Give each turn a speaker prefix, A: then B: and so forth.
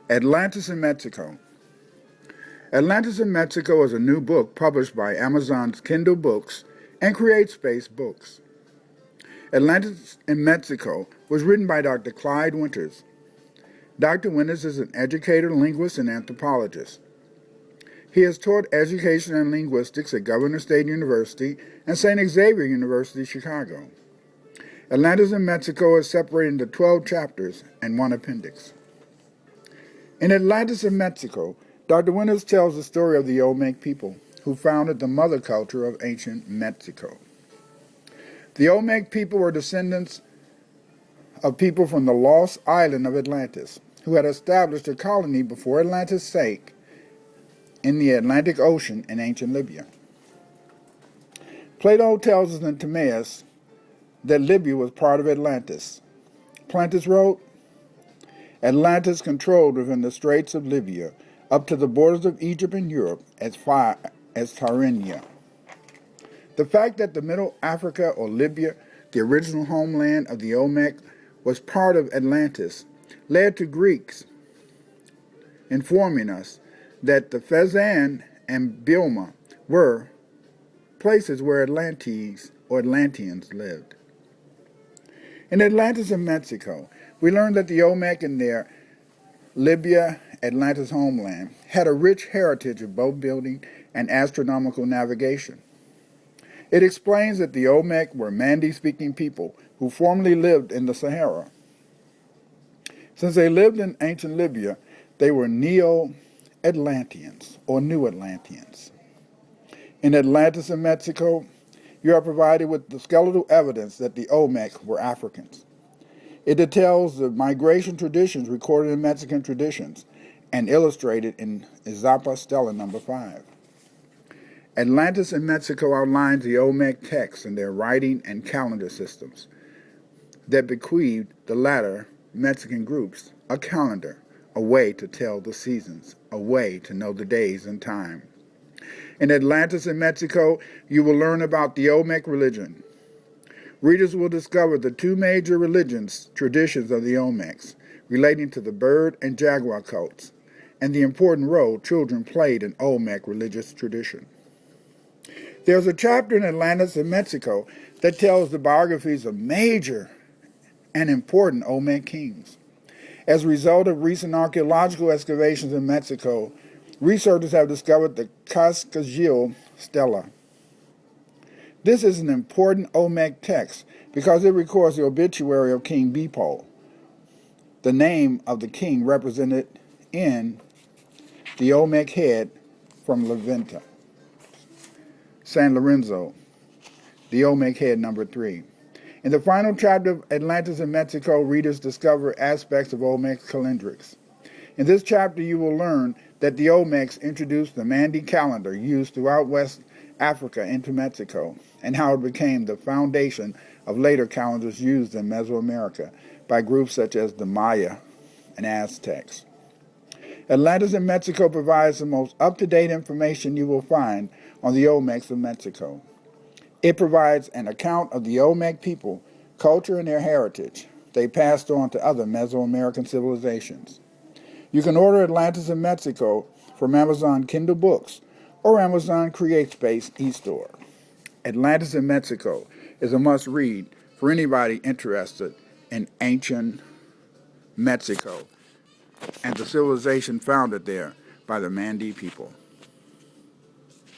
A: Atlantis in Mexico. Atlantis in Mexico is a new book published by Amazon's Kindle Books and CreateSpace Books. Atlantis in Mexico was written by Dr. Clyde Winters. Dr. Winters is an educator, linguist, and anthropologist. He has taught education and linguistics at Governor State University and St. Xavier University, Chicago. Atlantis in Mexico is separated into 12 chapters and one appendix. In Atlantis in Mexico, Dr. Winters tells the story of the Olmec people, who founded the mother culture of ancient Mexico. The Olmec people were descendants of people from the lost island of Atlantis, who had established a colony before Atlantis sank in the Atlantic Ocean in ancient Libya. Plato tells us in Timaeus that Libya was part of Atlantis. Platus wrote, Atlantis controlled within the straits of Libya up to the borders of Egypt and Europe as far as Tyrrhenia. The fact that the Middle Africa or Libya, the original homeland of the Olmec, was part of Atlantis led to Greeks informing us that the Fezzan and Bilma were places where Atlantes or Atlanteans lived. In Atlantis in Mexico, we learned that the Olmec in their Libya, Atlantis homeland, had a rich heritage of boat building and astronomical navigation. It explains that the Olmec were Mandi-speaking people who formerly lived in the Sahara. Since they lived in ancient Libya, they were Neo-Atlanteans or New Atlanteans. In Atlantis in Mexico, you are provided with the skeletal evidence that the Olmec were Africans. It details the migration traditions recorded in Mexican traditions and illustrated in Izapa Stela number 5. Atlantis in Mexico outlines the Olmec texts and their writing and calendar systems that bequeathed the latter Mexican groups a calendar, a way to tell the seasons, a way to know the days and time. In Atlantis in Mexico, you will learn about the Olmec religion. Readers will discover the two major traditions of the Olmecs, relating to the bird and jaguar cults, and the important role children played in Olmec religious tradition. There's a chapter in Atlantis in Mexico that tells the biographies of major and important Olmec kings. As a result of recent archaeological excavations in Mexico, researchers have discovered the Cascajal stela. This is an important Olmec text because it records the obituary of King Beppo, the name of the king represented in the Olmec head from Levanta. San Lorenzo, the Olmec head number 3. In the final chapter of Atlantis in Mexico, readers discover aspects of Olmec's calendrics. In this chapter, you will learn that the Olmecs introduced the Mandi calendar used throughout West Africa into Mexico, and how it became the foundation of later calendars used in Mesoamerica by groups such as the Maya and Aztecs. Atlantis in Mexico provides the most up-to-date information you will find on the Olmecs of Mexico. It provides an account of the Olmec people, culture, and their heritage they passed on to other Mesoamerican civilizations. You can order Atlantis in Mexico from Amazon Kindle Books or Amazon CreateSpace eStore. Atlantis in Mexico is a must-read for anybody interested in ancient Mexico and the civilization founded there by the Mandi people.